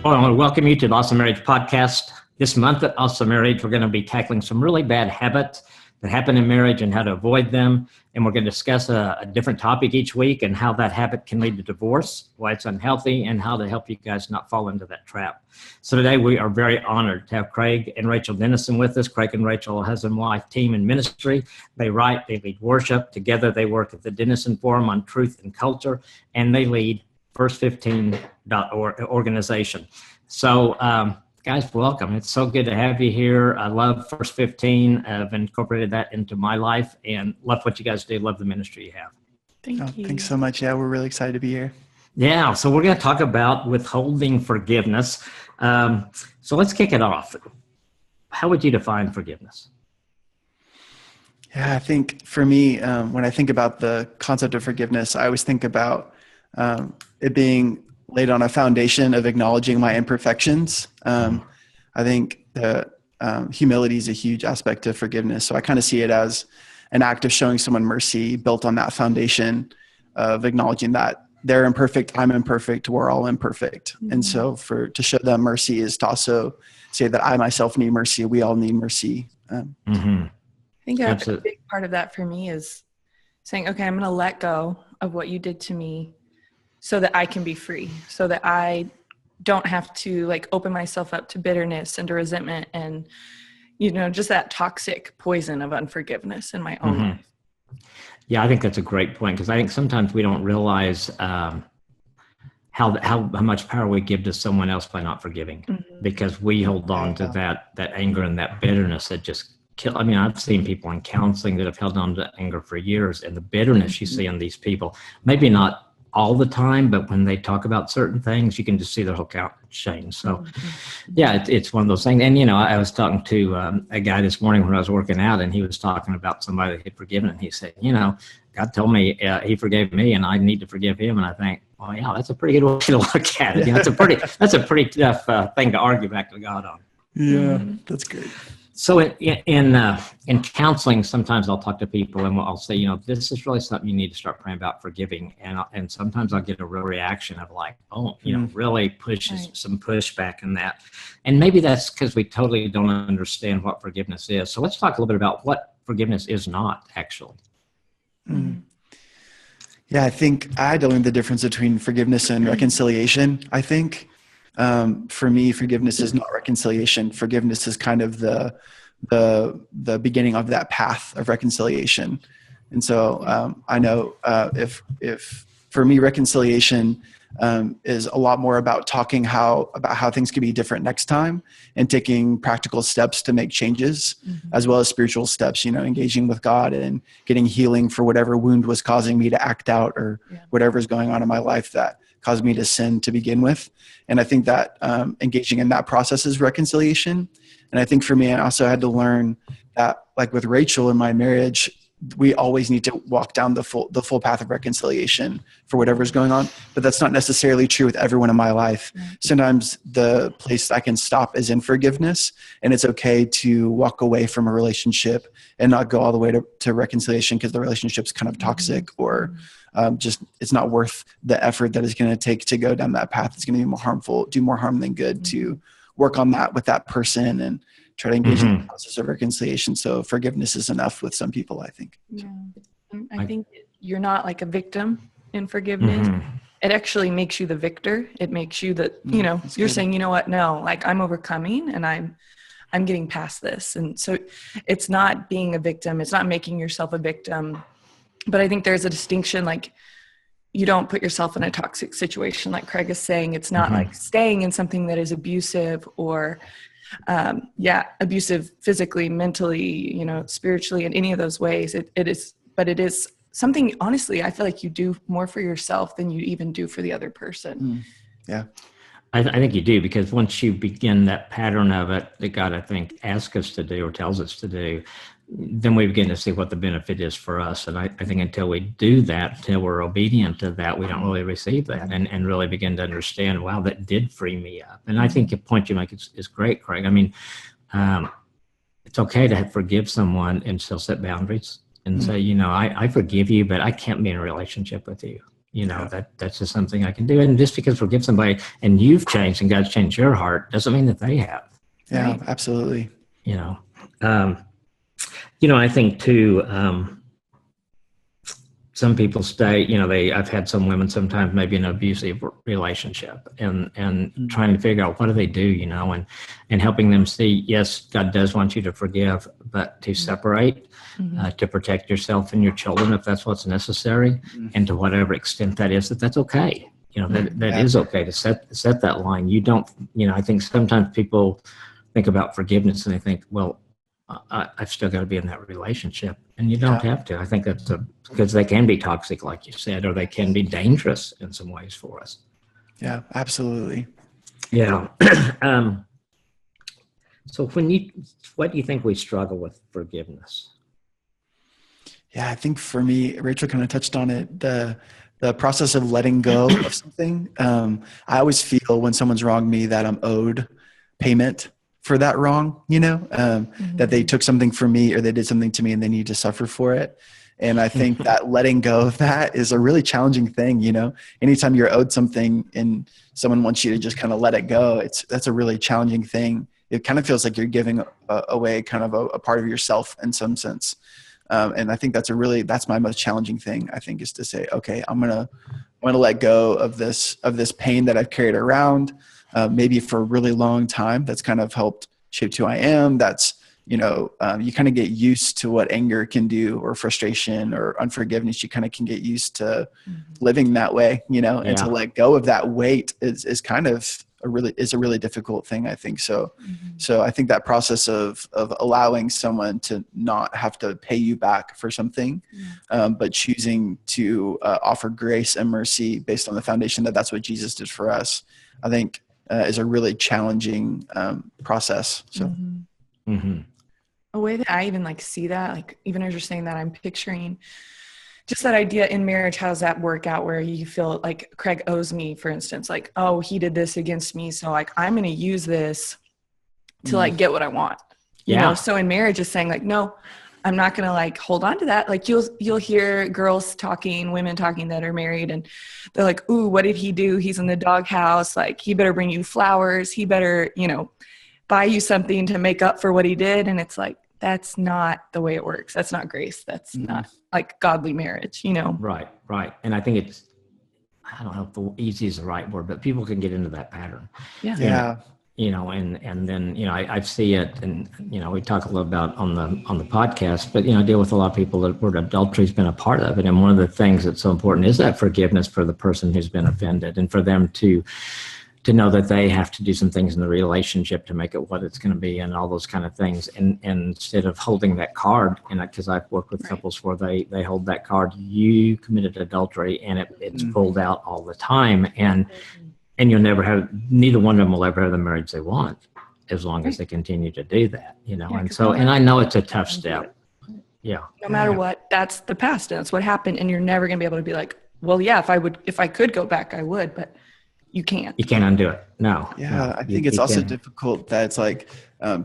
Well, I want to welcome you to the Awesome Marriage Podcast. This month at Awesome Marriage, we're going to be tackling some really bad habits that happen in marriage and how to avoid them. And we're going to discuss a different topic each week and how that habit can lead to divorce, why it's unhealthy, and how to help you guys not fall into that trap. So today we are very honored to have Craig and Rachel Denison with us. Craig and Rachel, a husband and wife team in ministry. They write, they lead worship. Together they work at the Denison Forum on Truth and Culture, and they lead first15.org organization. So, guys, welcome. It's so good to have you here. I love First 15. I've incorporated that into my life and love what you guys do. Love the ministry you have. Thank you. Thanks so much. Yeah, we're really excited to be here. Yeah, so we're going to talk about withholding forgiveness. So let's kick it off. How would you define forgiveness? Yeah, I think for me, when I think about the concept of forgiveness, I always think about it being laid on a foundation of acknowledging my imperfections. I think that humility is a huge aspect of forgiveness. So I kind of see it as an act of showing someone mercy built on that foundation of acknowledging that they're imperfect, I'm imperfect, we're all imperfect. Mm-hmm. And so to show them mercy is to also say that I myself need mercy. We all need mercy. I think a big part of that for me is saying, okay, I'm going to let go of what you did to me so that I can be free, so that I don't have to open myself up to bitterness and to resentment and, just that toxic poison of unforgiveness in my own life. Yeah, I think that's a great point, because I think sometimes we don't realize how much power we give to someone else by not forgiving, because we hold on to that anger and that bitterness that just kill. I mean, I've seen people in counseling that have held on to anger for years, and the bitterness you see in these people, maybe not all the time, but when they talk about certain things, you can just see their whole countenance change. So yeah, it's one of those things. And, I was talking to a guy this morning when I was working out, and he was talking about somebody that he'd forgiven. And he said, God told me he forgave me and I need to forgive him. And I think, well, yeah, that's a pretty good way to look at it. That's a pretty tough thing to argue back to God on. Yeah, that's great. So in counseling, sometimes I'll talk to people and I'll say, this is really something you need to start praying about forgiving. And sometimes I'll get a real reaction of really pushes some pushback in that. And maybe that's because we totally don't understand what forgiveness is. So let's talk a little bit about what forgiveness is not actually. Yeah, I think I had to learn the difference between forgiveness and reconciliation. I think for me, forgiveness is not reconciliation. Forgiveness is kind of the beginning of that path of reconciliation. And so I know if for me, reconciliation is a lot more about talking about how things could be different next time and taking practical steps to make changes, as well as spiritual steps, engaging with God and getting healing for whatever wound was causing me to act out or whatever's going on in my life that caused me to sin to begin with. And I think that engaging in that process is reconciliation. And I think for me, I also had to learn that, like with Rachel in my marriage, we always need to walk down the full path of reconciliation for whatever's going on. But that's not necessarily true with everyone in my life. Sometimes the place I can stop is in forgiveness, and it's okay to walk away from a relationship and not go all the way to reconciliation because the relationship's kind of toxic or just it's not worth the effort that it's going to take to go down that path. It's going to be more harmful, do more harm than good to work on that with that person and try to engage in the process of reconciliation. So forgiveness is enough with some people, I think. Yeah. I think you're not like a victim in forgiveness. It actually makes you the victor. It makes you you're saying, what? No, I'm overcoming and I'm getting past this. And so it's not being a victim. It's not making yourself a victim. But I think there's a distinction, you don't put yourself in a toxic situation, like Craig is saying. It's not like staying in something that is abusive or, abusive physically, mentally, spiritually, in any of those ways. It is something, honestly, I feel like you do more for yourself than you even do for the other person. Yeah. I think you do, because once you begin that pattern of it that God, I think, asks us to do or tells us to do, then we begin to see what the benefit is for us. And I think until we do that, until we're obedient to that, we don't really receive that and really begin to understand, wow, that did free me up. And I think the point you make is great, Craig. I mean, it's okay to forgive someone and still set boundaries and say, I forgive you, but I can't be in a relationship with you. That's just something I can do. And just because forgive somebody and you've changed and God's changed your heart doesn't mean that they have. Yeah, absolutely. I think too, some people stay, I've had some women sometimes maybe in an abusive relationship and trying to figure out what do they do, and helping them see, yes, God does want you to forgive, but to separate, to protect yourself and your children if that's what's necessary, and to whatever extent that is, that's okay. That is okay to set that line. You don't, I think sometimes people think about forgiveness and they think, well, I've still got to be in that relationship, and you don't have to. I think that's because they can be toxic, like you said, or they can be dangerous in some ways for us. Yeah, absolutely. Yeah. So what do you think we struggle with forgiveness? Yeah, I think for me, Rachel kind of touched on it. The process of letting go of something. I always feel when someone's wronged me that I'm owed payment for that wrong, that they took something from me or they did something to me and they need to suffer for it. And I think that letting go of that is a really challenging thing. Anytime you're owed something and someone wants you to just kind of let it go, that's a really challenging thing. It kind of feels like you're giving away kind of a part of yourself in some sense. And I think that's my most challenging thing, I think, is to say, okay, I'm going to let go of this pain that I've carried around, maybe for a really long time. That's kind of helped shape who I am. That's, you kind of get used to what anger can do, or frustration or unforgiveness. You kind of can get used to living that way, and to let go of that weight is kind of a really difficult thing, I think. So I think that process of allowing someone to not have to pay you back for something, but choosing to offer grace and mercy based on the foundation that that's what Jesus did for us, I think is a really challenging process. So a way that I even see that, even as you're saying that, I'm picturing just that idea in marriage. How does that work out where you feel like Craig owes me, for instance, oh, he did this against me, so I'm going to use this to get what I want. So in marriage is saying no, I'm not going to hold on to that. You'll hear women talking that are married, and they're like, ooh, what did he do? He's in the doghouse. He better bring you flowers. He better, buy you something to make up for what he did. And it's that's not the way it works. That's not grace. That's not godly marriage, Right. And I think I don't know if the easy is the right word, but people can get into that pattern. Yeah. And then, I see it, and, we talk a little about on the podcast, but, I deal with a lot of people where adultery's been a part of it. And one of the things that's so important is that forgiveness for the person who's been offended, and for them to know that they have to do some things in the relationship to make it what it's going to be, and all those kind of things. And instead of holding that card, and because I've worked with couples where they hold that card, you committed adultery, and it's pulled out all the time. And you'll neither one of them will ever have the marriage they want as long as they continue to do that, and I know it's a tough step. Yeah. No matter what, that's the past, and that's what happened. And you're never going to be able to be well, yeah, if I could go back, I would, but you can't undo it. No. Yeah. I think it's also difficult that it's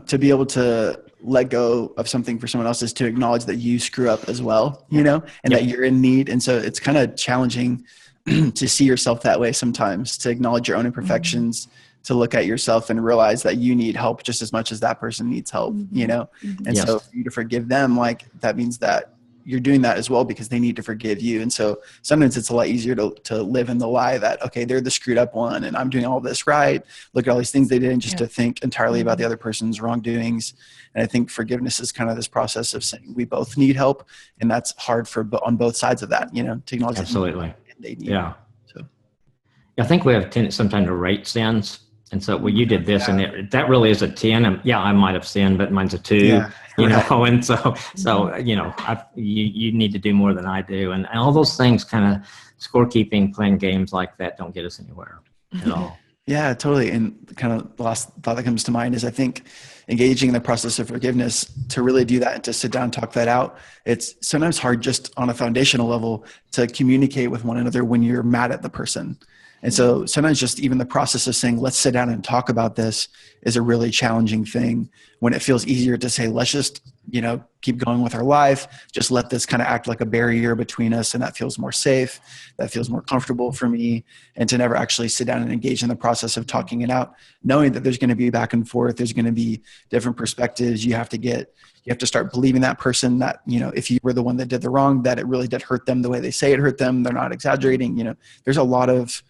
to be able to let go of something for someone else is to acknowledge that you screw up as well, and that you're in need. And so it's kind of challenging to see yourself that way sometimes, to acknowledge your own imperfections, to look at yourself and realize that you need help just as much as that person needs help, And so for you to forgive them, that means that you're doing that as well because they need to forgive you. And so sometimes it's a lot easier to live in the lie that, okay, they're the screwed up one and I'm doing all this right. Look at all these things they did, and just to think entirely about the other person's wrongdoings. And I think forgiveness is kind of this process of saying we both need help. And that's hard on both sides of that, to acknowledge Absolutely. That they need help. So I think we have a tendency sometimes to rate sins. And so, well, you did this, and that really is a 10. And I might have sinned, but mine's a 2. And so you need to do more than I do, and all those things, kind of scorekeeping, playing games like that, don't get us anywhere at all. Yeah, totally. And kind of the last thought that comes to mind is I think engaging in the process of forgiveness, to really do that and to sit down and talk that out. It's sometimes hard just on a foundational level to communicate with one another when you're mad at the person. And so sometimes just even the process of saying, let's sit down and talk about this is a really challenging thing, when it feels easier to say, let's just keep going with our life. Just let this kind of act like a barrier between us. And that feels more safe. That feels more comfortable for me. And to never actually sit down and engage in the process of talking it out, knowing that there's going to be back and forth. There's going to be different perspectives. You have to start believing that person that, if you were the one that did the wrong, that it really did hurt them the way they say it hurt them. They're not exaggerating. There's a lot of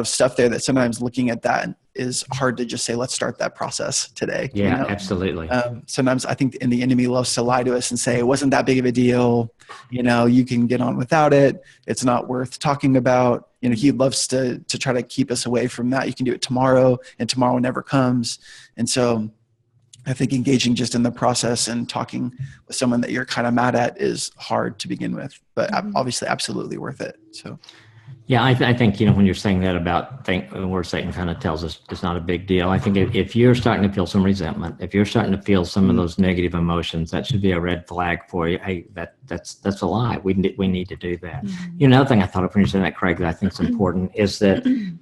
stuff there that sometimes looking at that is hard to just say, let's start that process today. Yeah, absolutely. Sometimes I think the enemy loves to lie to us and say, it wasn't that big of a deal. You can get on without it. It's not worth talking about. He loves to try to keep us away from that. You can do it tomorrow, and tomorrow never comes. And so I think engaging just in the process and talking with someone that you're kind of mad at is hard to begin with, but obviously absolutely worth it. So. Yeah, I think, when you're saying that about where Satan kind of tells us it's not a big deal, I think if you're starting to feel some resentment, if you're starting to feel some of those negative emotions, that should be a red flag for you. Hey, that's a lie. We need to do that. Another thing I thought of when you're saying that, Craig, that I think is important is that who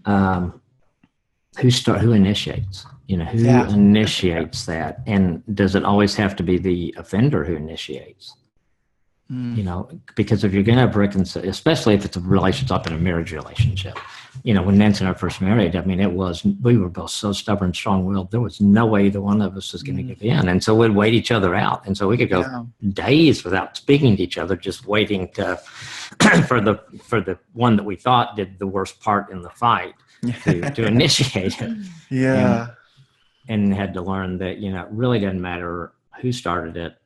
initiates? Who initiates that? And does it always have to be the offender who initiates? Because if you're going to have reconciliation, especially if it's a relationship in a marriage relationship, when Nancy and I first married, we were both so stubborn, strong-willed. There was no way either one of us was going to give in. And so we'd wait each other out. And so we could go days without speaking to each other, just waiting for the one that we thought did the worst part in the fight to initiate it. Yeah. And had to learn that, it really doesn't matter who started it.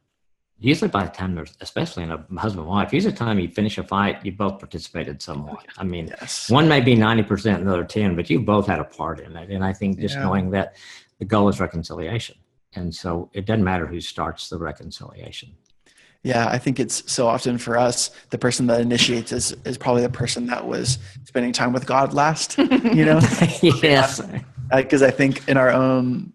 Usually by the time especially in a husband and wife, usually the time you finish a fight, you both participated somewhat. I mean, one may be 90%, another 10, but you both had a part in it. And I think just knowing that the goal is reconciliation. And so it doesn't matter who starts the reconciliation. Yeah, I think it's so often for us, the person that initiates is probably the person that was spending time with God last, Yes. Because I think in our own,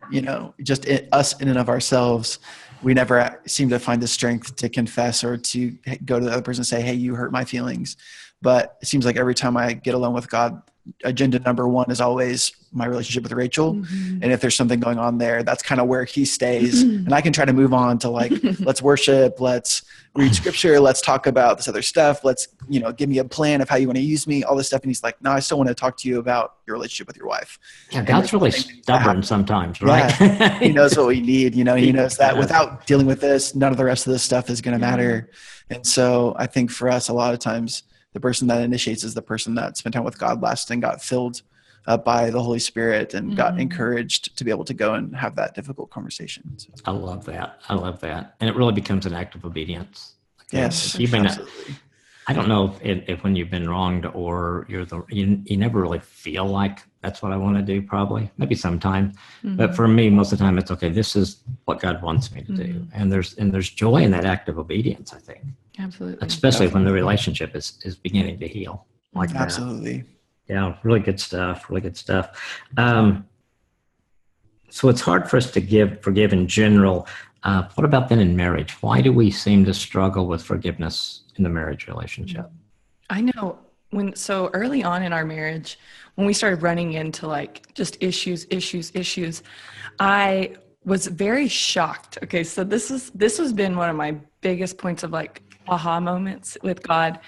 just us in and of ourselves, we never seem to find the strength to confess or to go to the other person and say, hey, you hurt my feelings. But it seems like every time I get alone with God, agenda number one is always my relationship with Rachel. And if there's something going on there, that's kind of where he stays. And I can try to move on to let's worship, let's read scripture, let's talk about this other stuff. Let's, give me a plan of how you want to use me, all this stuff. And he's like, no, I still want to talk to you about your relationship with your wife. Yeah, God's really stubborn sometimes, right? Yeah. He knows what we need. He knows that without dealing with this, none of the rest of this stuff is going to matter. And so I think for us, a lot of times, the person that initiates is the person that spent time with God last and got filled by the Holy Spirit and got encouraged to be able to go and have that difficult conversation. So. I love that. And it really becomes an act of obedience. Yes, absolutely. I don't know if when you've been wronged or you never really feel like that's what I want to do, probably, maybe sometime. But for me, most of the time it's okay. This is what God wants me to do. And there's joy in that act of obedience, I think. Absolutely. Especially when the relationship is beginning to heal like that. Absolutely. Yeah, really good stuff. So it's hard for us to forgive in general. What about then in marriage? Why do we seem to struggle with forgiveness in the marriage relationship? I know so early on in our marriage, when we started running into just issues, I was very shocked. Okay, so this has been one of my biggest points of aha moments with God.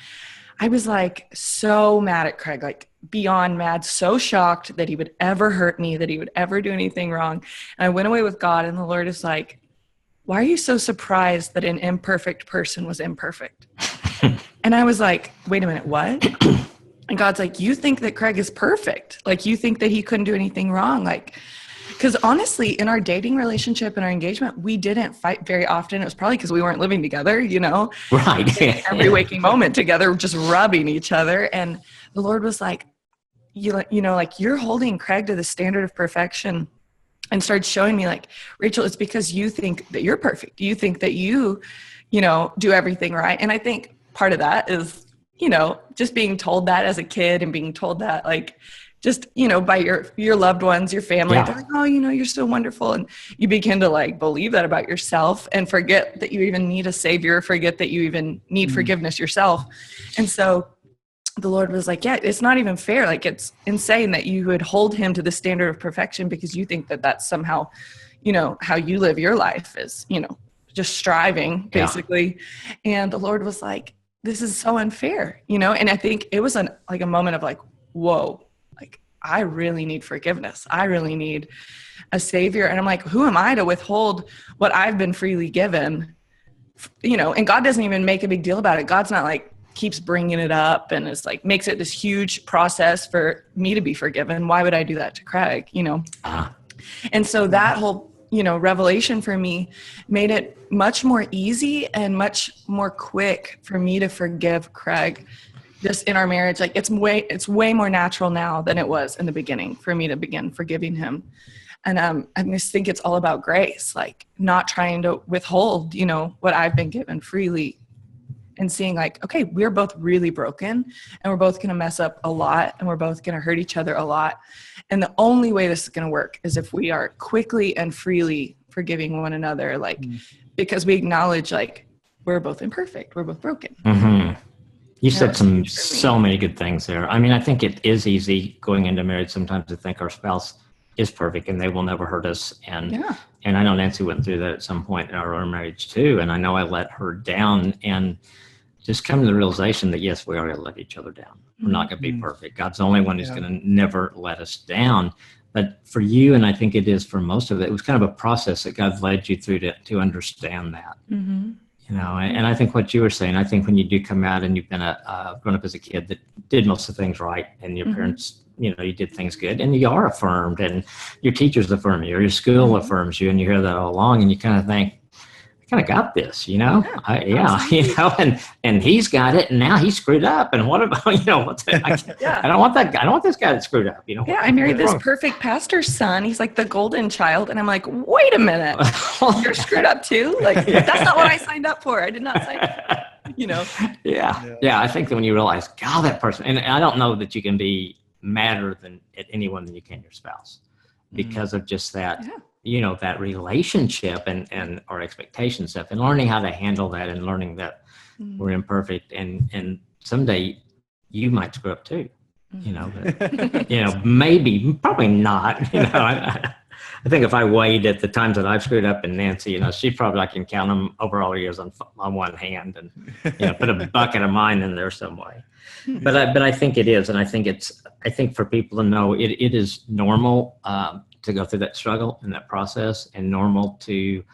I was so mad at Craig, beyond mad, so shocked that he would ever hurt me, that he would ever do anything wrong. And I went away with God, and the Lord is like, why are you so surprised that an imperfect person was imperfect? And I was like, wait a minute, what? And God's like, you think that Craig is perfect. You think that he couldn't do anything wrong. Because honestly, in our dating relationship and our engagement, we didn't fight very often. It was probably because we weren't living together, Right. Every waking moment together, just rubbing each other. And the Lord was like, you're holding Craig to the standard of perfection, and started showing me Rachel, it's because you think that you're perfect. You think that you do everything right. And I think part of that is, just being told that as a kid and being told that just, by your loved ones, your family, they're like, oh, you're so wonderful. And you begin to believe that about yourself and forget that you even need a savior, forget that you even need forgiveness yourself. And so the Lord was like, yeah, it's not even fair. It's insane that you would hold him to the standard of perfection because you think that that's somehow, how you live your life is, just striving basically. And the Lord was like, this is so unfair, and I think it was a moment of like, whoa, like I really need forgiveness. I really need a savior. And I'm like, who am I to withhold what I've been freely given? And God doesn't even make a big deal about it. God's not like keeps bringing it up and it's like makes it this huge process for me to be forgiven. Why would I do that to Craig? And so that whole revelation for me made it much more easy and much more quick for me to forgive Craig just in our marriage. Like it's way more natural now than it was in the beginning for me to begin forgiving him. And I just think it's all about grace, like not trying to withhold, what I've been given freely, and seeing like, okay, we're both really broken and we're both going to mess up a lot and we're both going to hurt each other a lot. And the only way this is going to work is if we are quickly and freely forgiving one another, like, because we acknowledge like we're both imperfect, we're both broken. Mm-hmm. You said so many good things there. I mean, I think it is easy going into marriage sometimes to think our spouse is perfect and they will never hurt us. And I know Nancy went through that at some point in our own marriage too. And I know I let her down, and just come to the realization that yes, we are going to let each other down. We're not going to be perfect. God's the only one who's going to never let us down. But for you, and I think it is for most of it, it was kind of a process that God led you through to understand that. Mm-hmm. And I think what you were saying, I think when you do come out and you've been grown up as a kid that did most of the things right, and your parents, you did things good, and you are affirmed, and your teachers affirm you, or your school affirms you, and you hear that all along, and you kind of think, I kind of got this, and he's got it, and now he's screwed up, and what about, I don't want that guy. I don't want this guy that's screwed up, I married this perfect pastor's son. He's like the golden child, and I'm like, wait a minute, you're screwed up too? Like, that's not what I signed up for. I did not sign up, I think that when you realize, God, that person, and I don't know that you can be madder at anyone than you can your spouse, because of just that. That relationship and our expectation stuff, and learning how to handle that, and learning that we're imperfect, and someday you might screw up too, maybe, probably not, I think if I weighed at the times that I've screwed up, and Nancy, she probably, I can count them over all the years on one hand, and put a bucket of mine in there some way. But I think it is, and I think for people to know it is normal to go through that struggle and that process, and normal to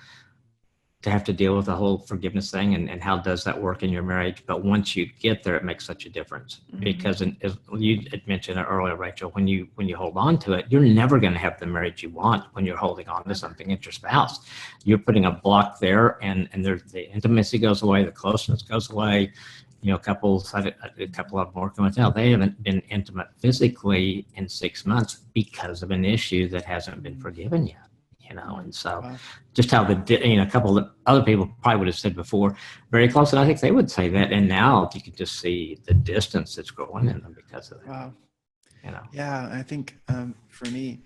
have to deal with the whole forgiveness thing, and how does that work in your marriage. But once you get there, it makes such a difference, because as you had mentioned earlier, Rachel, when you hold on to it, you're never going to have the marriage you want when you're holding on to something. It's your spouse. You're putting a block there, and the intimacy goes away, the closeness goes away. Couples, a couple of them working with now, they haven't been intimate physically in 6 months because of an issue that hasn't been forgiven yet, and so just how a couple of other people probably would have said before, very close, and I think they would say that, and now you can just see the distance that's growing in them because of that. Wow. Yeah, I think for me,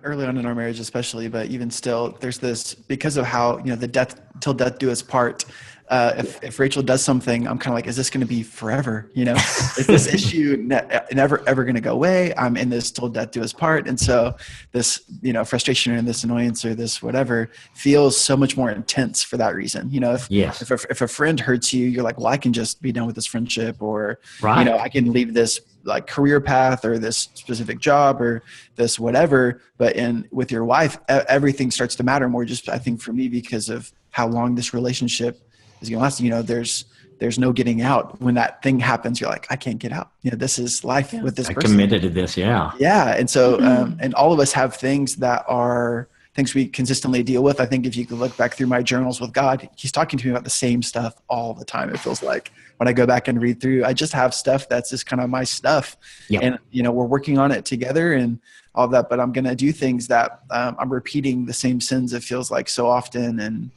early on in our marriage especially, but even still, there's this, because of how, the death till death do us part. If Rachel does something, I'm kind of like, is this going to be forever? Is this issue never ever going to go away? I'm in this till death do us part. And so this, frustration or this annoyance or this whatever feels so much more intense for that reason. If a friend hurts you, you're like, well, I can just be done with this friendship, or, I can leave this like career path or this specific job or this whatever. But with your wife, everything starts to matter more, just I think for me, because of how long this relationship is going to last. There's no getting out. When that thing happens, you're like, I can't get out. This is life with this person. I committed to this. Yeah. And so, and all of us have things that are things we consistently deal with. I think if you could look back through my journals with God, he's talking to me about the same stuff all the time. It feels like when I go back and read through, I just have stuff that's just kind of my stuff. Yep. And, we're working on it together and all that, but I'm going to do things that I'm repeating the same sins, it feels like, so often. And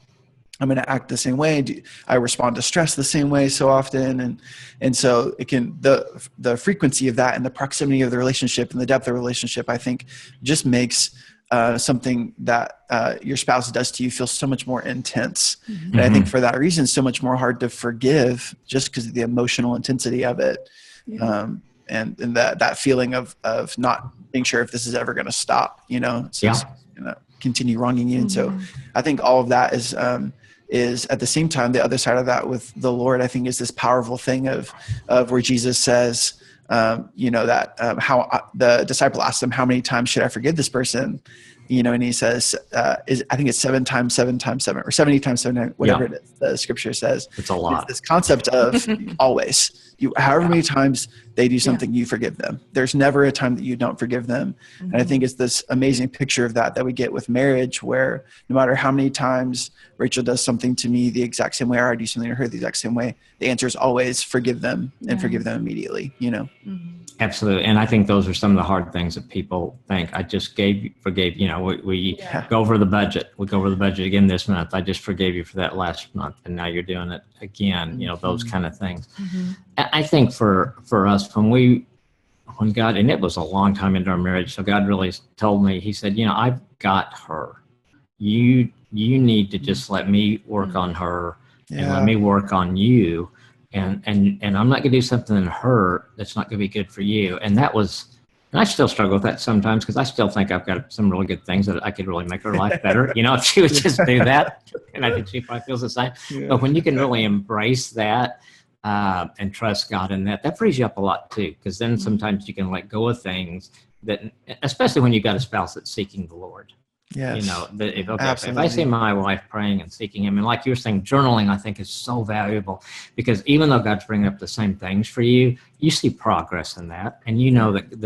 I'm going to act the same way. I respond to stress the same way so often. And so it can, the frequency of that and the proximity of the relationship and the depth of the relationship, I think just makes something that your spouse does to you feel so much more intense. Mm-hmm. And I think for that reason, so much more hard to forgive just because of the emotional intensity of it. Yeah. And that feeling of not being sure if this is ever going to stop, so it's going to continue wronging you. And so I think all of that is is at the same time, the other side of that with the Lord, I think, is this powerful thing of where Jesus says, how the disciple asked him, how many times should I forgive this person? And he says, I think it's 7 times 7 times 7 or 70 times 7, whatever it is, the scripture says. It's a lot. It's this concept of always, however many times they do something, you forgive them. There's never a time that you don't forgive them. And I think it's this amazing picture of that we get with marriage, where no matter how many times Rachel does something to me the exact same way, or I do something to her the exact same way, the answer is always forgive them and forgive them immediately, Absolutely. And I think those are some of the hard things that people think. I just forgave, we go over the budget. We go over the budget again this month. I just forgave you for that last month, and now you're doing it again, those kind of things. I think for us, when God, and it was a long time into our marriage, so God really told me, he said, I've got her. You need to just let me work on her and let me work on you. And I'm not going to do something in her that's not going to be good for you. And I still struggle with that sometimes, because I still think I've got some really good things that I could really make her life better. If she would just do that, and I think she probably feels the same. But when you can really embrace that and trust God in that frees you up a lot too, because then sometimes you can let go of things that, especially when you've got a spouse that's seeking the Lord. Yes. If I see my wife praying and seeking him, and like you're saying, journaling, I think is so valuable, because even though God's bringing up the same things for you, you see progress in that, and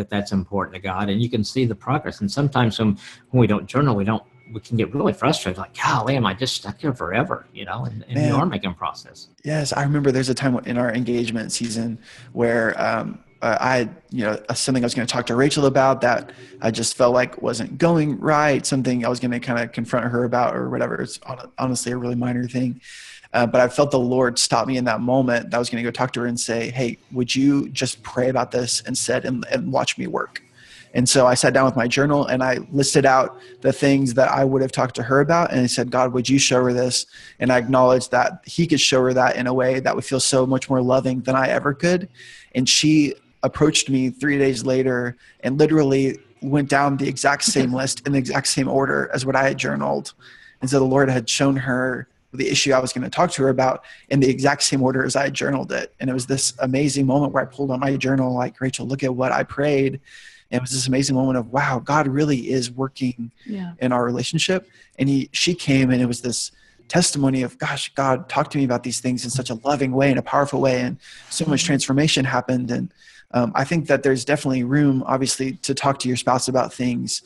that's important to God, and you can see the progress. And sometimes when we don't journal, we can get really frustrated, like, golly, am I just stuck here forever? And you are making progress. Yes, I remember there's a time in our engagement season where I something I was going to talk to Rachel about that I just felt like wasn't going right, something I was going to kind of confront her about or whatever. It's honestly a really minor thing. But I felt the Lord stop me in that moment. That I was going to go talk to her and say, hey, would you just pray about this instead and watch me work? And so I sat down with my journal and I listed out the things that I would have talked to her about. And I said, God, would you show her this? And I acknowledged that he could show her that in a way that would feel so much more loving than I ever could. And she approached me 3 days later and literally went down the exact same list in the exact same order as what I had journaled. And so the Lord had shown her the issue I was going to talk to her about in the exact same order as I had journaled it. And it was this amazing moment where I pulled out my journal, like, Rachel, look at what I prayed. And it was this amazing moment of, wow, God really is working in our relationship. And she came, and it was this testimony of, gosh, God talked to me about these things in such a loving way, in a powerful way. And so much transformation happened. And I think that there's definitely room, obviously, to talk to your spouse about things,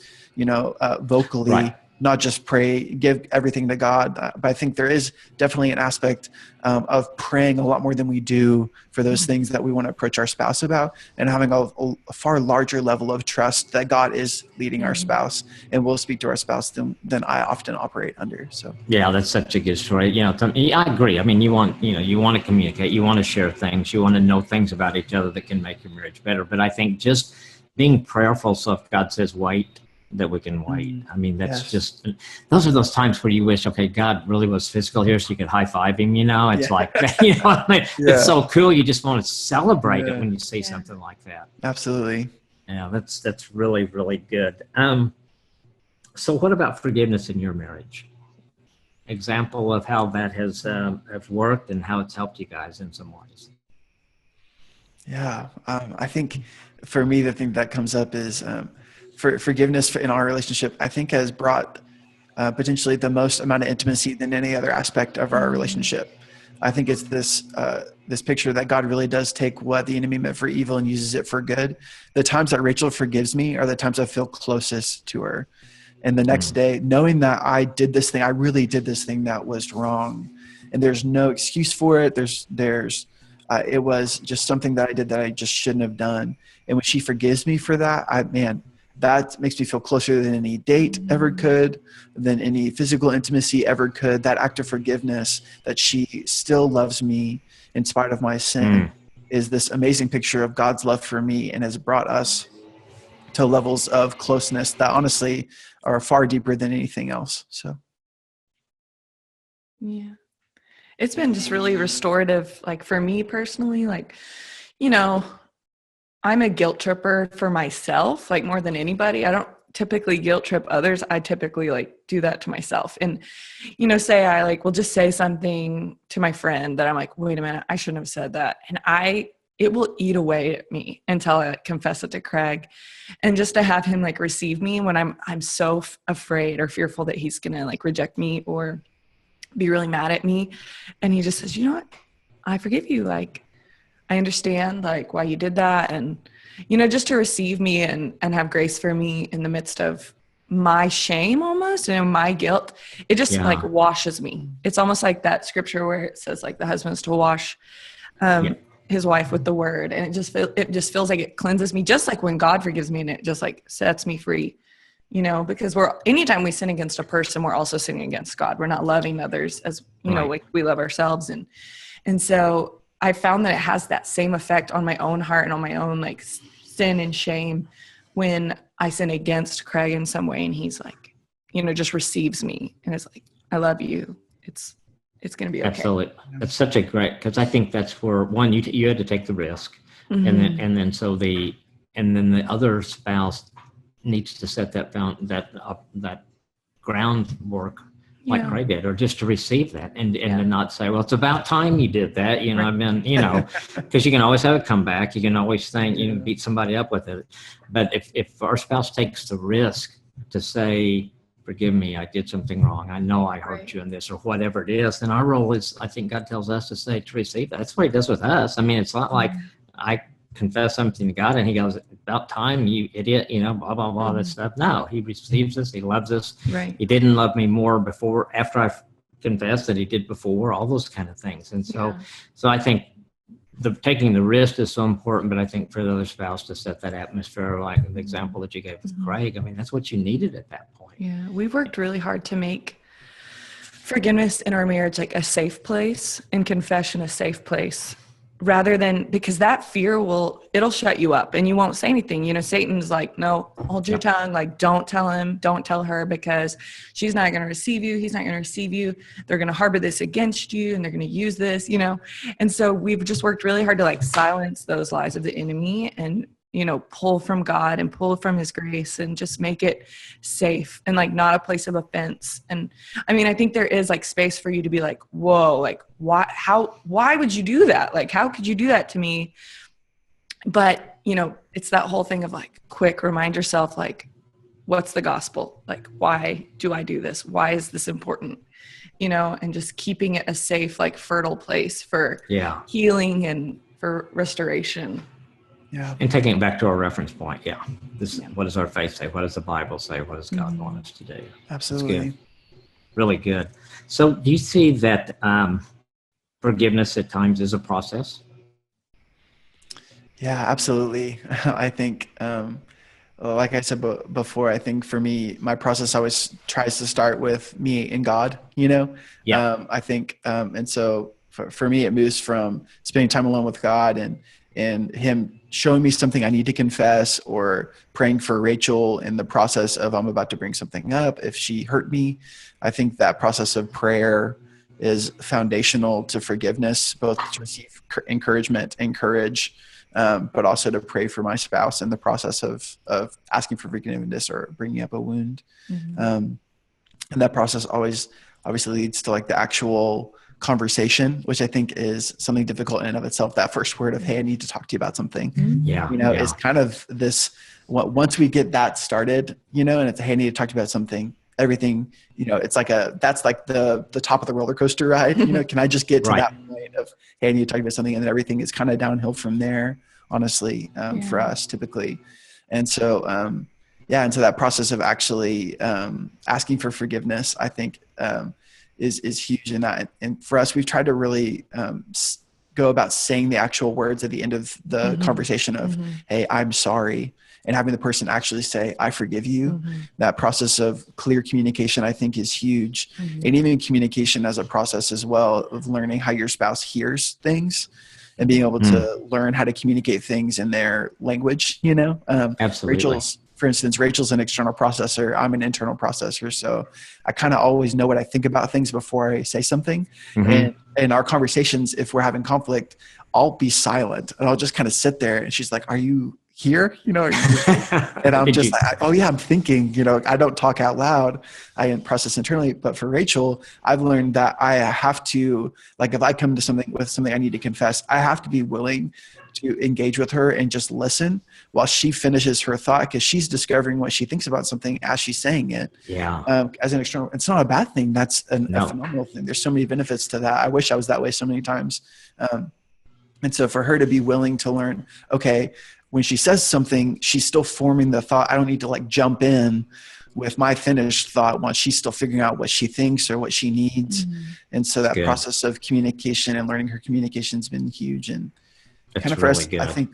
vocally, right. Not just pray, give everything to God. But I think there is definitely an aspect of praying a lot more than we do for those things that we want to approach our spouse about, and having a far larger level of trust that God is leading our spouse and will speak to our spouse than I often operate under. So yeah, that's such a good story. I agree. I mean, you want to communicate, you want to share things, you want to know things about each other that can make your marriage better. But I think just being prayerful, so if God says wait, that we can wait. I mean, that's just, those are those times where you wish, okay, God really was physical here so you could high five him, it's like, what I mean? It's so cool. You just want to celebrate it when you see something like that. Absolutely. Yeah, that's really, really good. So what about forgiveness in your marriage? Example of how that has worked and how it's helped you guys in some ways. Yeah. I think for me, the thing that comes up is, forgiveness in our relationship, I think, has brought potentially the most amount of intimacy than any other aspect of our relationship. I think it's this picture that God really does take what the enemy meant for evil and uses it for good. The times that Rachel forgives me are the times I feel closest to her. And the next day, knowing that I really did this thing that was wrong, and there's no excuse for it. It was just something that I did that I just shouldn't have done. And when she forgives me for that, that makes me feel closer than any date ever could, than any physical intimacy ever could. That act of forgiveness, that she still loves me in spite of my sin, is this amazing picture of God's love for me, and has brought us to levels of closeness that honestly are far deeper than anything else. So, yeah, it's been just really restorative. Like for me personally, I'm a guilt tripper for myself, like more than anybody. typically guilt trip others, I typically like do that to myself. And, say I like will just say something to my friend that I'm like, wait a minute, I shouldn't have said that. And it will eat away at me until I confess it to Craig. And just to have him like receive me when I'm so afraid or fearful that he's going to like reject me or be really mad at me. And he just says, you know what? I forgive you. Like, I understand like why you did that. And, just to receive me and have grace for me in the midst of my shame almost and my guilt, it just like washes me. It's almost like that scripture where it says like the husband's to wash his wife with the word. And it just feels like it cleanses me, just like when God forgives me, and it just like sets me free, because anytime we sin against a person, we're also sinning against God. We're not loving others as, like we love ourselves. And so I found that it has that same effect on my own heart and on my own like sin and shame when I sin against Craig in some way. And he's like, just receives me. And it's like, I love you. It's going to be okay. Absolutely. That's such a great, because I think that's where one, you had to take the risk. Mm-hmm. And then the other spouse needs to set that groundwork like Craig did, or just to receive that and to not say, well, it's about time you did that. Because you can always have it come back. You can always think you can beat somebody up with it. But if our spouse takes the risk to say, forgive me, I did something wrong, I know I hurt you in this, or whatever it is, then our role is, I think God tells us to receive that. That's what he does with us. I mean, it's not like I confess something to God and he goes, about time, you idiot, blah, blah, blah, that stuff. No, he receives us. He loves us. Right. He didn't love me more after I confessed that he did before, all those kind of things. And so I think taking the risk is so important, but I think for the other spouse to set that atmosphere, like the example that you gave with Craig, I mean, that's what you needed at that point. Yeah. We've worked really hard to make forgiveness in our marriage like a safe place and confession a safe place, rather than, because that fear it'll shut you up and you won't say anything. Satan's like, no, hold your tongue. Like, don't tell him, don't tell her, because she's not going to receive you. He's not going to receive you. They're going to harbor this against you and they're going to use this, And so we've just worked really hard to like silence those lies of the enemy and, pull from God and pull from his grace and just make it safe and like not a place of offense. And I mean, I think there is like space for you to be like, whoa, like why would you do that? Like, how could you do that to me? But, it's that whole thing of like, quick, remind yourself, like, what's the gospel? Like, why do I do this? Why is this important? And just keeping it a safe, like fertile place for healing and for restoration. Yeah. And taking it back to our reference point. Yeah. What does our faith say? What does the Bible say? What does God want us to do? Absolutely. Good. Really good. So do you see that forgiveness at times is a process? Yeah, absolutely. I think, like I said before, I think for me, my process always tries to start with me and God, I think, and so for me, it moves from spending time alone with God and him showing me something I need to confess, or praying for Rachel in the process of, I'm about to bring something up if she hurt me. I think that process of prayer is foundational to forgiveness, both to receive encouragement and courage, but also to pray for my spouse in the process of asking for forgiveness or bringing up a wound. And that process always obviously leads to like the actual conversation, which I think is something difficult in and of itself. That first word of, hey, I need to talk to you about something, is kind of this, once we get that started, and it's, hey, I need to talk to you about something, everything, it's like that's like the top of the roller coaster ride, can I just get to that point of, hey, I need to talk to you about something, and then everything is kind of downhill from there, honestly, for us typically. And so, and so that process of actually asking for forgiveness, I think, is huge in that. And for us, we've tried to really go about saying the actual words at the end of the conversation of, hey, I'm sorry, and having the person actually say, I forgive you. That process of clear communication, I think, is huge. And even communication as a process as well of learning how your spouse hears things and being able to learn how to communicate things in their language, Absolutely. For instance, Rachel's an external processor. I'm an internal processor. So I kind of always know what I think about things before I say something. And in our conversations, if we're having conflict, I'll be silent and I'll just kind of sit there. And she's like, are you here? And I'm just like, oh yeah, I'm thinking, I don't talk out loud. I process internally. But for Rachel, I've learned that I have to, like, if I come to something I need to confess, I have to be willing to engage with her and just listen while she finishes her thought, because she's discovering what she thinks about something as she's saying it. Yeah. As an external, it's not a bad thing. That's a phenomenal thing. There's so many benefits to that. I wish I was that way so many times. And so for her to be willing to learn, okay, when she says something, she's still forming the thought. I don't need to like jump in with my finished thought once she's still figuring out what she thinks or what she needs. And so that process of communication and learning her communication has been huge. And kind of for us, I think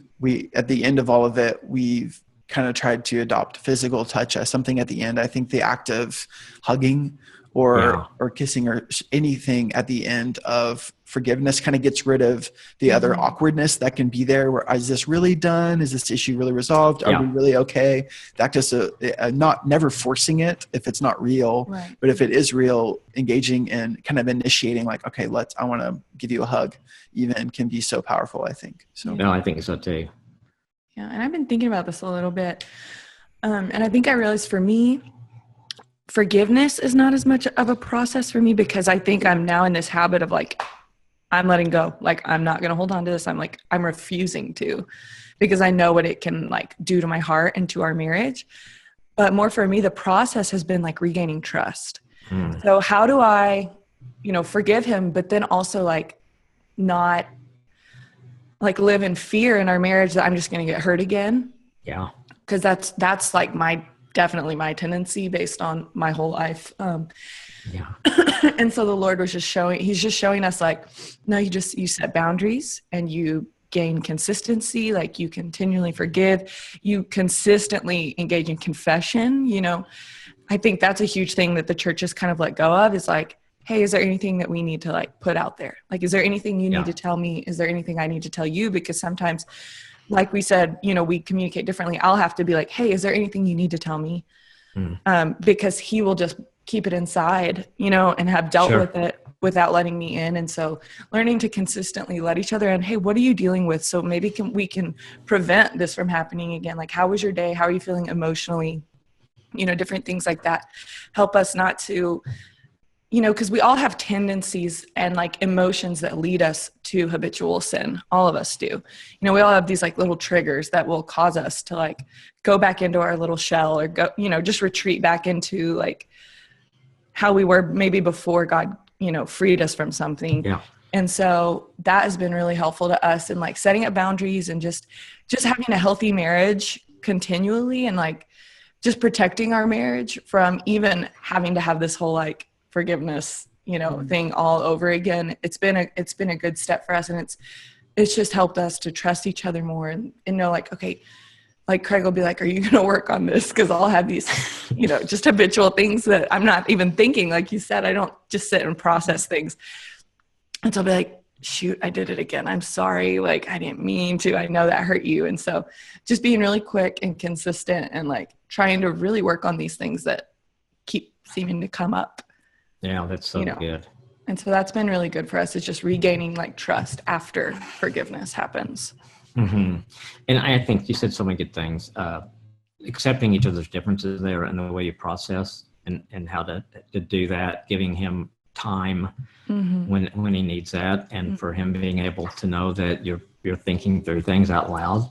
at the end of all of it, we've kind of tried to adopt physical touch as something at the end. I think the act of hugging or kissing or anything at the end of forgiveness kind of gets rid of the other awkwardness that can be there. Where, is this really done? Is this issue really resolved? Are we really okay? That just never forcing it if it's not real, but if it is real, engaging and kind of initiating, like, okay, I want to give you a hug, even can be so powerful, I think. So no, I think so too. Yeah, and I've been thinking about this a little bit, and I think I realized for me, forgiveness is not as much of a process for me, because I think I'm now in this habit of like, I'm letting go. Like, I'm not going to hold on to this. I'm refusing to, because I know what it can like do to my heart and to our marriage. But more for me, the process has been like regaining trust. So how do I, forgive him, but then also like not like live in fear in our marriage that I'm just going to get hurt again. Yeah. Cause that's like definitely my tendency based on my whole life. And so the Lord was he's just showing us like, no, you set boundaries and you gain consistency. Like, you continually forgive, you consistently engage in confession. I think that's a huge thing that the church has kind of let go of, is like, hey, is there anything that we need to like put out there? Like, is there anything you need to tell me? Is there anything I need to tell you? Because sometimes, like we said, we communicate differently. I'll have to be like, hey, is there anything you need to tell me? Because he will just keep it inside, and have dealt with it without letting me in. And so learning to consistently let each other in, hey, what are you dealing with? So maybe we can prevent this from happening again. Like, how was your day? How are you feeling emotionally? Different things like that help us not to, because we all have tendencies and like emotions that lead us to habitual sin. All of us do. We all have these like little triggers that will cause us to like go back into our little shell, or go, just retreat back into like how we were maybe before God, freed us from something. Yeah. And so that has been really helpful to us in like setting up boundaries and just having a healthy marriage continually, and like just protecting our marriage from even having to have this whole like forgiveness, thing all over again. It's been a good step for us, and it's just helped us to trust each other more and know like, okay, like Craig will be like, are you going to work on this? Because I'll have these, just habitual things that I'm not even thinking. Like you said, I don't just sit and process things. And so I'll be like, shoot, I did it again. I'm sorry. Like, I didn't mean to. I know that hurt you. And so just being really quick and consistent and like trying to really work on these things that keep seeming to come up. Yeah, that's so good. And so that's been really good for us, is just regaining like trust after forgiveness happens. Mm-hmm. And I think you said so many good things. Accepting each other's differences there and the way you process and how to do that, giving him time when he needs that, and for him being able to know that you're thinking through things out loud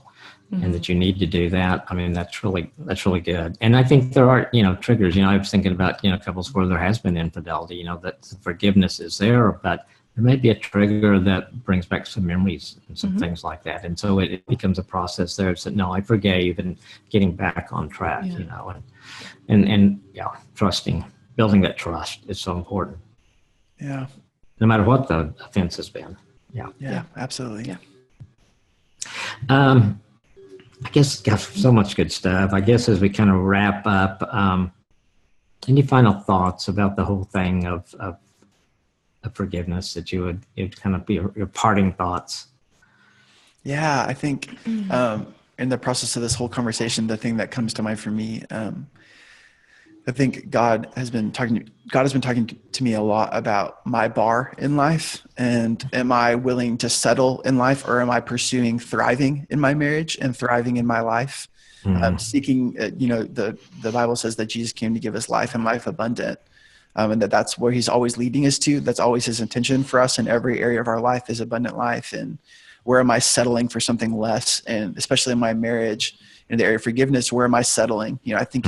and that you need to do that. I mean, that's really good. And I think there are, triggers. I was thinking about, couples where there has been infidelity, that forgiveness is there, but there may be a trigger that brings back some memories and some things like that. And so it becomes a process there. So, no, I forgave, and getting back on track, and trusting, building that trust is so important. Yeah. No matter what the offense has been. Yeah, absolutely. Yeah. I guess got so much good stuff. I guess as we kind of wrap up, any final thoughts about the whole thing of forgiveness that you'd kind of be your parting thoughts? Yeah, I think in the process of this whole conversation, the thing that comes to mind for me I think God has been talking to me a lot about my bar in life, and am I willing to settle in life, or am I pursuing thriving in my marriage and thriving in my life? Seeking, the Bible says that Jesus came to give us life and life abundant. And that's where he's always leading us to. That's always his intention for us in every area of our life, is abundant life. And where am I settling for something less? And especially in my marriage, in the area of forgiveness, where am I settling? I think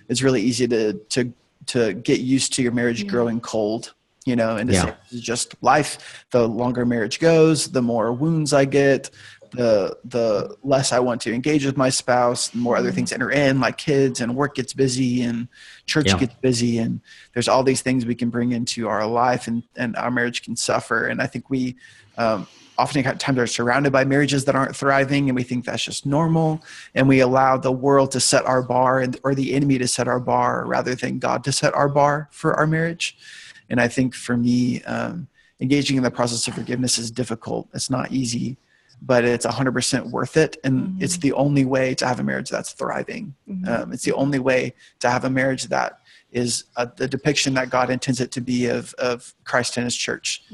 it's really easy to get used to your marriage growing cold, and to say this is just life. The longer marriage goes, the more wounds I get, the less I want to engage with my spouse, the more other things enter in, like kids and work gets busy and church gets busy. And there's all these things we can bring into our life, and our marriage can suffer. And I think we oftentimes are surrounded by marriages that aren't thriving, and we think that's just normal. And we allow the world to set our bar, or the enemy to set our bar, rather than God to set our bar for our marriage. And I think for me, engaging in the process of forgiveness is difficult. It's not easy, but it's 100% worth it. And it's the only way to have a marriage that's thriving. It's the only way to have a marriage that is the depiction that God intends it to be of Christ and his church,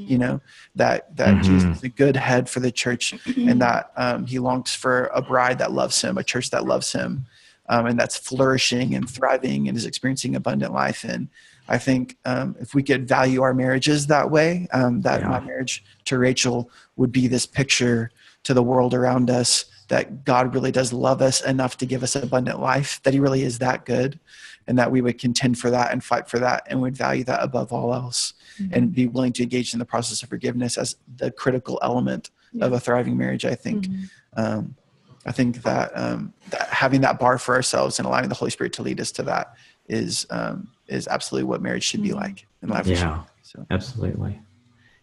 that Jesus is a good head for the church, and that he longs for a bride that loves him, a church that loves him, and that's flourishing and thriving and is experiencing abundant life. And I think if we could value our marriages that way, my marriage to Rachel would be this picture to the world around us that God really does love us enough to give us abundant life, that he really is that good, and that we would contend for that and fight for that, and would value that above all else, and be willing to engage in the process of forgiveness as the critical element of a thriving marriage. I think that having that bar for ourselves and allowing the Holy Spirit to lead us to that is absolutely what marriage should be like in life. Yeah, so. Absolutely.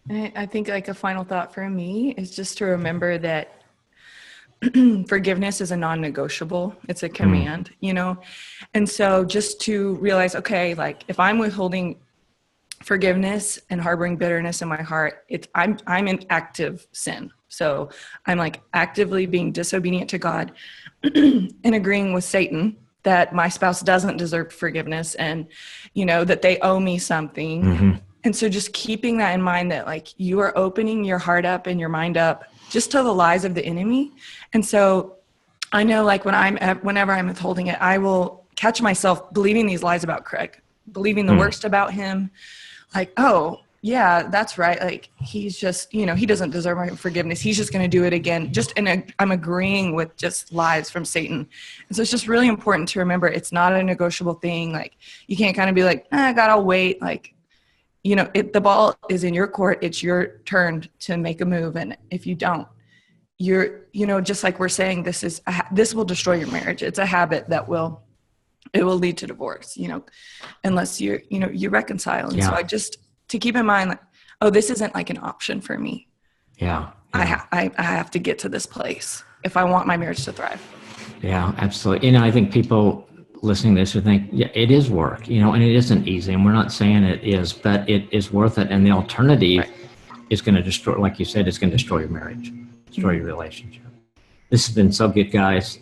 And I think like a final thought for me is just to remember that forgiveness is a non-negotiable. It's a command, and so just to realize, okay, like if I'm withholding forgiveness and harboring bitterness in my heart, I'm in active sin. So I'm like actively being disobedient to God and agreeing with Satan that my spouse doesn't deserve forgiveness, and that they owe me something. And so just keeping that in mind, that like you are opening your heart up and your mind up just to the lies of the enemy. And so I know like whenever I'm withholding it, I will catch myself believing these lies about Craig, believing the worst about him. Like, oh yeah, that's right. Like he's just, he doesn't deserve my forgiveness. He's just going to do it again. I'm agreeing with just lies from Satan. And so it's just really important to remember it's not a negotiable thing. Like you can't kind of be like, God, I'll wait. Like, the ball is in your court. It's your turn to make a move. And if you don't, you're, just like we're saying, this will destroy your marriage. It's a habit that will lead to divorce, unless you reconcile. And so I just, to keep in mind, like, oh, this isn't like an option for me. Yeah. I have to get to this place if I want my marriage to thrive. Yeah, absolutely. I think people listening to this would think, yeah, it is work, and it isn't easy, and we're not saying it is, but it is worth it. And the alternative is going to destroy, like you said, it's going to destroy your marriage, destroy your relationship. This has been so good, guys,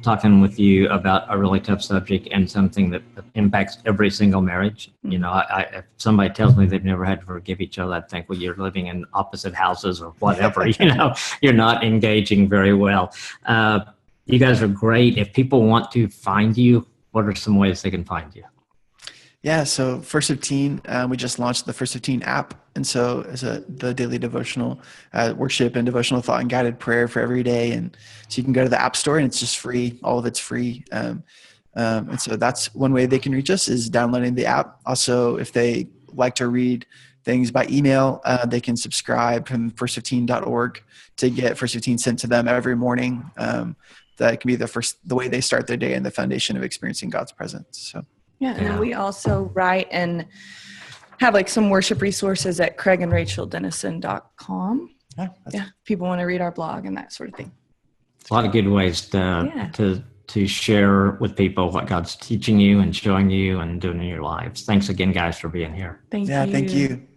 talking with you about a really tough subject and something that impacts every single marriage. If somebody tells me they've never had to forgive each other, I'd think, well, you're living in opposite houses or whatever, you're not engaging very well. You guys are great. If people want to find you, what are some ways they can find you? Yeah, so First 15, we just launched the First 15 app. And so it's the daily devotional worship and devotional thought and guided prayer for every day. And so you can go to the App Store and it's just free. All of it's free. And so that's one way they can reach us, is downloading the app. Also, if they like to read things by email, they can subscribe from first15.org to get First 15 sent to them every morning. That can be the way they start their day and the foundation of experiencing God's presence. So. Yeah, and then we also write and have like some worship resources at craigandracheldenison.com. Yeah, people want to read our blog and that sort of thing. A lot of good ways to share with people what God's teaching you and showing you and doing in your lives. Thanks again, guys, for being here. Thank you. Yeah, thank you.